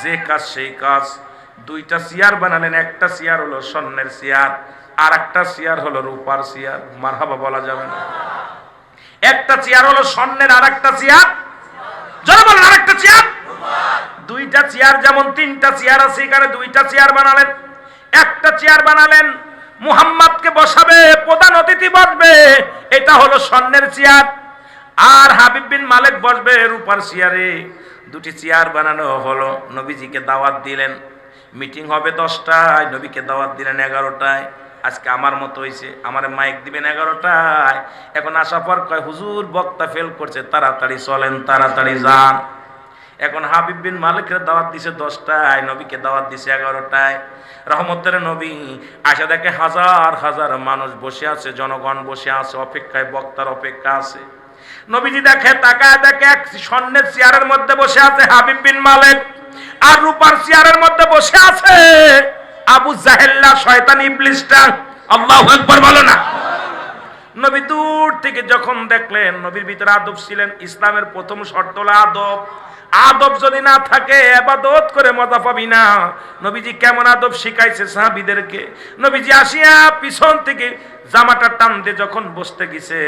যে কাজ সেই কাজ। দুইটা চেয়ার বানালেন, একটা চেয়ার হলো স্বর্ণের চেয়ার, আর একটা চেয়ার হলো রূপার চেয়ার। মারহাবা বলা যাবে না? একটা চেয়ার হলো স্বর্ণের, আর একটা চেয়ার, যারা বলেন আর একটা চেয়ার। দুইটা চেয়ার, যেমন তিনটা চেয়ার আছে, এখানে দুইটা চেয়ার বানালেন। একটা চেয়ার বানালেন মুহাম্মদকে বসাবে, প্রধান অতিথি বসবে, এটা হলো স্বর্ণের চেয়ার। আর হাবিব বিন মালিক বসবে রূপার চেয়ারে। দুটি চেয়ার বানানো হলো। নবীজিকে দাওয়াত দিলেন। মিটিং হবে 10টায়, নবীকে দাওয়াত দিলেন 11টায়। আজকে আমার মতো হয়েছে, আমার মাইক দিবেন 11টায়। এখন আসার পর কয়, হুজুর বক্তা ফেল করছে, তাড়াতাড়ি চলেন, তাড়াতাড়ি যান। এখন হাবিব বিন মালিকের দাওয়াত দিছে 10টায়, নবীকে দাওয়াত দিছে 11টায়। রহমতের নবী আসা দেখে হাজার হাজার মানুষ বসে আছে, জনগণ বসে আছে, অপেক্ষায়, বক্তার অপেক্ষা আছে। নবীজি দেখে, তাকায় দেখে, এক স্বর্ণের চেয়ারের মধ্যে বসে আছে হাবিব বিন মালিক, আর রূপার চেয়ারের মধ্যে বসে আছে আবু জাহেল্লা, শয়তান ইবলিসটা। আল্লাহু আকবার বলো না? নবী দূর থেকে যখন দেখলেন, নবীর ভিতরে আদব ছিলেন। ইসলামের প্রথম শর্ত হলো আদব। আদব যদি না থাকে ইবাদত করে মজা পাবি না। নবীজি কেমন আদব শিখাইছে সাহাবীদেরকে। নবীজি আসিয়া পিছন থেকে জামাটা টান দিয়ে যখন বসতে গেছে,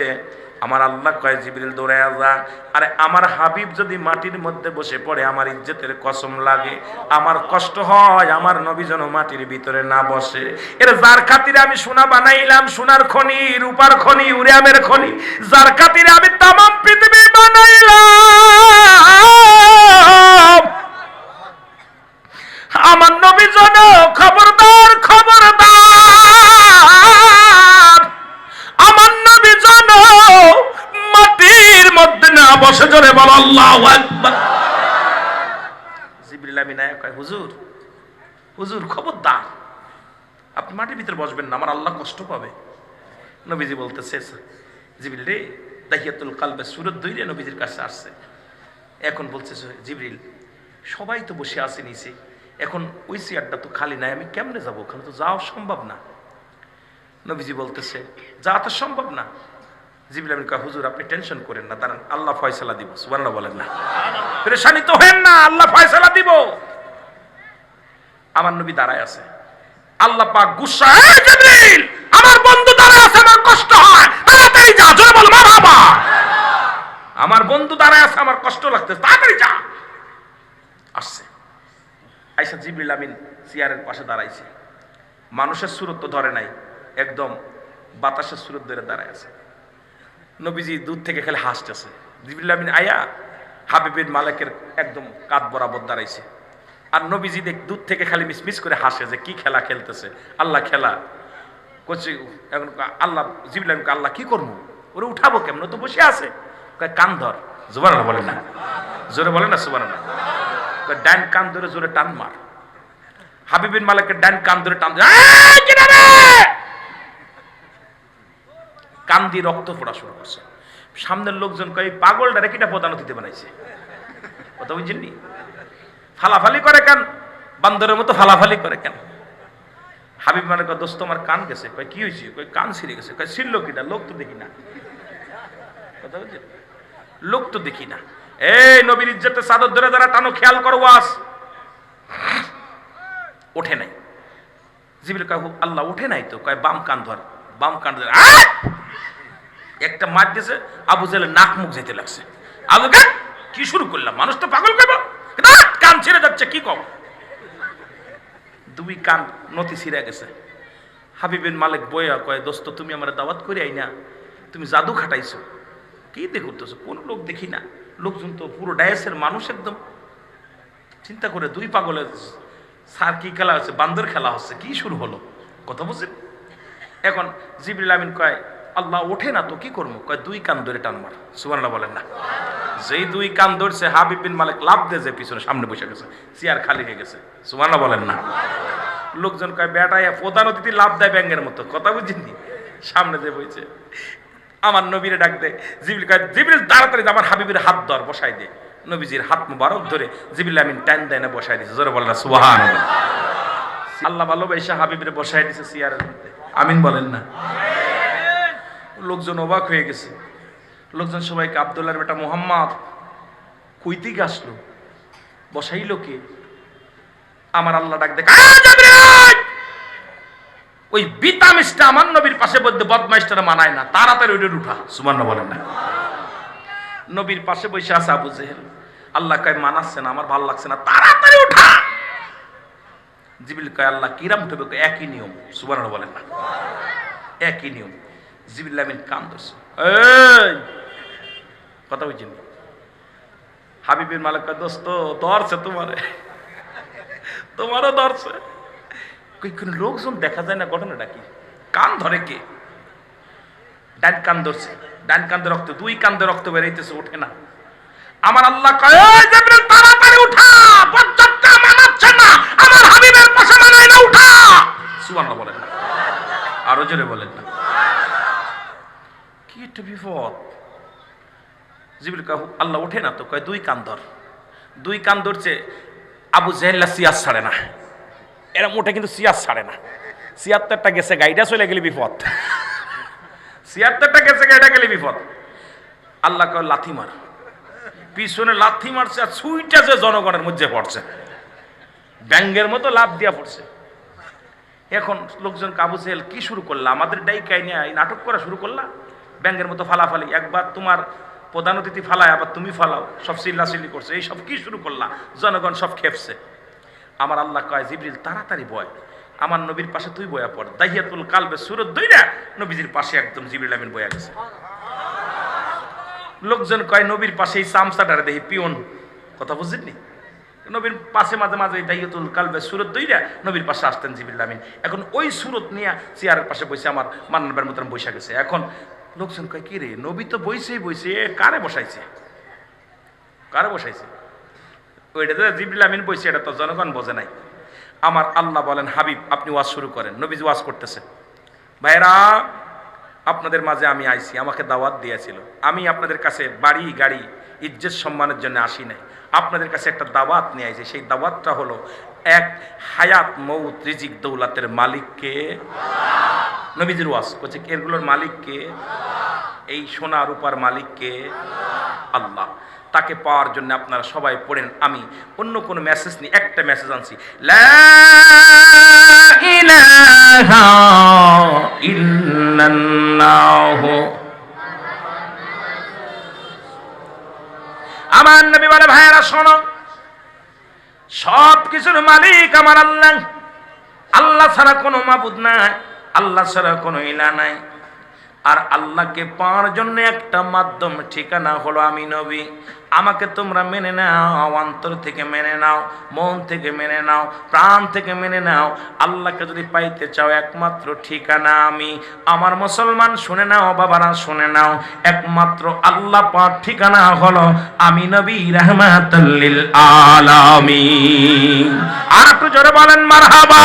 আমার আল্লাহ কয় জিবরিল দৌড়ায়া যা। আরে আমার হাবিব যদি মাটির মধ্যে বসে পড়ে আমার ইজ্জতের কসম লাগে, আমার কষ্ট হয় আমার নবী যেন মাটির ভিতরে না বসে। এর যার খাতিরে আমি সোনা বানাইলাম, সোনার খনি, রূপার খনি, উরিয়ামের খনি, যার খাতিরে আমি তামাম পৃথিবী বানাইলাম, আমার নবী যেন খবরদার খবরদার আমার নবী যেন মাটির মধ্যে না বসে। জোরে বলো আল্লাহু আকবার। জিবরিল আমিন আয়া কয়, হুজুর হুজুর খবরদার, আপনি মাটির ভিতরে বসবেন না, আমার আল্লাহ কষ্ট পাবে। নবীজি বলতেছে, জিবরিল রে, তাহিয়াতুল কালবে সূরা 2 রে নবীজির কাছে আসছে। এখন বলছে, জিবরিল সবাই তো বসে আছে নিচে, এখন ওই চেয়ারটা তো খালি নাই, আমি কেমনে যাবো? ওখানে তো যাওয়া সম্ভব না। নবীজি বলতেছে, যাওয়া তো সম্ভব না। জিবরিল আমিন কয়, হুজুর আপনি টেনশন করেন না, দাঁড়ান আল্লাহ ফয়সালা দিব। সুবহানাল্লাহ বলেন না, পেরেশানি তো হেন না, আল্লাহ ফয়সালা দিব। আমার নবী দাঁড়ায় আছে, আল্লাহ পাক গুসা, এই জিবরিল আমার বন্ধু দাঁড়ায় আছে, আমার কষ্ট হয়, তাড়াতাড়ি যা। জোরে বল মারহাবা। আমার বন্ধু দাঁড়ায় আছে, আমার কষ্ট লাগতেছে, তাড়াতাড়ি যা। আসছে, আয়েশা জিবরিল আমিন চেয়ারের পাশে দাঁড়াইছে, মানুষের সুরত তো ধরে নাই, একদম বাতাসের সুরত ধরে দাঁড়ায় আছে। নবীজি দূর থেকে খালি হাসতেছে। জিবরিল আমিন আয়া হাবিবের মালিকের একদম কাঁধ বরাবর দাঁড়াইছে, আর নবীজি দেখ দূর থেকে খালি মিসমিস করে হাসে যে কি খেলা খেলতেছে। আল্লাহ খেলা করছে। এখন আল্লাহ জিবরিল আমিন, আল্লাহ কি করবো, ওরে উঠাবো কেমন, তো বসে আছে। কান ধর। সুবহানাল্লাহ বলেন না, জোরে বলেন না সুবহানাল্লাহ। ডান কান ধরে জোরে টান মার। হাবিবের মালিকের ডান কান ধরে টান, কান দিয়ে রক্ত ফোটা শুরু করছে। সামনের লোকজন কয়, পাগলটা রেখিটা প্রধান অতিথি বানাইছে। কথা বুঝছেন? ফালাফালি করে কেন, বান্দরের মতো ফালাফালি করে কেন? হাবিব মানে কয়, দোস্ত আমার কান গেছে। কয় কি হয়েছে? কয় কান ছিঁড়ে গেছে। কয় ছিঁড়লো কিনা? লোক তো দেখি না। কথা বুঝছেন? লোক তো দেখি না। এই নবীর ইজ্জতের চাদর ধরে যারা টানো, খেয়াল করো, ওয়াজ ওঠে নাই। জিবরিল কয়, আল্লাহ ওঠে নাই তো। কয় বাম কান ধর। বাম কান ধরে একটা মার দিয়েছে, আবু জেহেলের নাক মুখ যেতে লাগছে। আবু কি শুরু করলাম, মানুষ তো পাগল করবো, কান ছিঁড়ে যাচ্ছে, কি কম? দুই কান নতি ছিঁড়ে গেছে। হাবিবের মালিক বইয়া কয়, দোস্ত তুমি আমার দাওয়াত করে আই না, তুমি জাদু খাটাইছো, কি দেখতেছো? কোন লোক দেখি না, লোকজন তো পুরো ডায়াসের মানুষ একদম। চিন্তা করে দুই পাগলের স্যার কি খেলা হচ্ছে, বান্দর খেলা হচ্ছে, কি শুরু হলো? কথা বুঝছেন? এখন জিবরিল আমিন কয়, আল্লাহ ওঠে না তো কি করবো? কয় দুই কান ধরে টান মার। সুবহানাল্লাহ বলেন না। যেই দুই কান ধরছে, হাবিব বিন মালিক লাভ দিয়ে যে পিছনে সামনে বসে গেছে, চেয়ার খালি হয়ে গেছে। সুবহানাল্লাহ বলেন না। লোকজন কয়, বেটায় প্রধান অতিথি লাভ দেয় ব্যাঙের মতো। কথা বুঝিনি? সামনে যে বইছে, আমার নবীরে ডাক দে। জিবরিল কয়, জিবরিল তাড়াতাড়ি আমার হাবিবের হাত ধর, বসাই দে। নবীজির হাত মুবারক ধরে জিবরিল আমিন টান দেয় না, বসাই দিছে। জোরে বলেন না সুবহানাল্লাহ। আল্লাহ ভালোবাসা হাবিবের বসাই দিছে চেয়ারের মধ্যে। আমিন বলেন না। লোকজন অবাক হয়ে গেছে। লোকজন সবাইকে, আব্দুল্লাহর বেটা মুহাম্মদ কইতে আসলো, বসাইলো কে? আমার আল্লাহ ডাক দেখ, ওই বিতামিসটা আমার নবীর পাশে বসে বদমাইশটা মানায় না, তাড়াতাড়ি ওইটা উঠা। সুবহানাল্লাহ বলেন না। নবীর পাশে বসে আছে আবু জেহেল। আল্লাহ কয়, মানাচ্ছে না, আমার ভালো লাগছে না, তাড়াতাড়ি উঠা। জিবরিল কয়, আল্লাহ কিরাম উঠবে? একই নিয়ম। সুবহানাল্লাহ বলেন না। একই নিয়ম। জিবরিল আমিন কান ধরছে। এই কথা বুঝছেন? হাবিবের মালিক কয়, দোস্ত ধরছে তোমারে, তোমারও ধরছে। কোনো লোকজন দেখা যায় না, ঘটনাটা কি? কান ধরে কে? ডান কান ধরছে, ডান কান রক্ত, দুই কান রক্ত বেরাইতেছে, ওঠে না। আমার আল্লাহ কয়, জিবরিল তাড়াতাড়ি উঠা, বজ্জাতটা মানাচ্ছে না, আমার হাবিবের পাশে মানায় না, উঠা। সুবহানাল্লাহ বলেন না, আরো জোরে বলেন না। কি একটা বিপদ। জিবরিল কয়, আল্লাহ ওঠে না তো। কয় দুই কান ধর। দুই কান ধরছে। আবু জেহেল সিয়াস ছাড়ে না, এরা মোটে কিন্তু সিয়াস ছাড়ে না। ৭৬টা গেছে গাইডা, চলে গেলে বিপদ। ৭৬টা গেছে গাইডা, গেলে বিপদ। আল্লাহ কয়, লাথি মার। পিছনে লাথি মারছে, আর ছুইটা যে জনগণের মধ্যে পড়ছে, ব্যাঙ্গের মতো লাভ দিয়া পড়ছে। এখন লোকজন আবু জেহেল কি শুরু করলা, আমাদের ডাইকাই নিয়ে এই নাটক করা শুরু করলা, ব্যাঙ্গের মতো ফালাফালি, একবার তোমার প্রধান অতিথি ফালায় আবার তুমি ফালাও, সব চিল্লাচিল্লি করছে, এই সব কি শুরু করলা, জনগণ সব খেপছে। আমার আল্লাহ কয়, জিবরিল তাড়াতাড়ি বয়, আমার নবীর পাশে তুই বয়া পড়। দাহিয়াতুল কালবে সূরা 2 নবীজির পাশে একদম জিবরিল আমিন বয়া গেছে। লোকজন কয় নবীর পাশে এই চামচাটারে দেখি পিয়ন, কথা বুঝলি, নবীর পাশে মাঝে মাঝে দাহিয়াতুল কালবে সূরা 2 নবীর পাশে আসতেন জিবরিল আমিন। এখন ওই সূরত নিয়ে চেয়ারের পাশে বসে আমার মান্নানবার মতন বসে গেছে। এখন লোকজন কয় কি রে, নবী তো বইছেই বইছে, কারে বসাইছে, কারে বসাইছে? ওইটা তো জিবরিল আমিন বইছে, এটা তো জনগণ বোঝে নাই। আমার আল্লাহ বলেন, হাবিব আপনি ওয়াজ শুরু করেন। নবীজি ওয়াজ করতেছে, ভাইরা আপনাদের মাঝে আমি আইছি, আমাকে দাওয়াত দিয়েছিল, আমি আপনাদের কাছে বাড়ি গাড়ি ইজ্জত সম্মানের জন্য আসি নাই, আপনাদের কাছে একটা দাওয়াত নিয়ে আইছি। সেই দাওয়াতটা হলো এক হায়াত মৌত রিজিক দৌলাতের মালিককে। নবীজির ওয়াজ করছে, এগুলোর মালিককে, এই সোনা রূপার মালিককে আল্লাহ। তাকে পাওয়ার জন্য আপনারা সবাই পড়েন। আমি অন্য কোনো মেসেজ নেই, একটা মেসেজ আনছি, লা ইলাহা ইল্লাল্লাহ। আমার নবী বলে, ভাইয়েরা শোনো, সব কিছুর মালিক আমার আল্লাহ, আল্লাহ ছাড়া কোনো মাবুদ নাই, আল্লাহ ছাড়া কোনো ইলাহ নাই। আর আল্লাহকে পাওয়ার জন্য একটা মাধ্যম ঠিকানা হলো আমি নবী। আমাকে তোমরা মেনে নাও, অন্তর থেকে মেনে নাও, মন থেকে মেনে নাও, প্রাণ থেকে মেনে নাও। আল্লাহকে যদি পাইতে চাও একমাত্র ঠিকানা আমি। আমার মুসলমান শুনে নাও, বাবারা শুনে নাও, একমাত্র আল্লাহ পাওয়ার ঠিকানা হলো আমি নবী রাহমাতুল লিল আলামিন। আর একটু জোরে বলেন মারহাবা।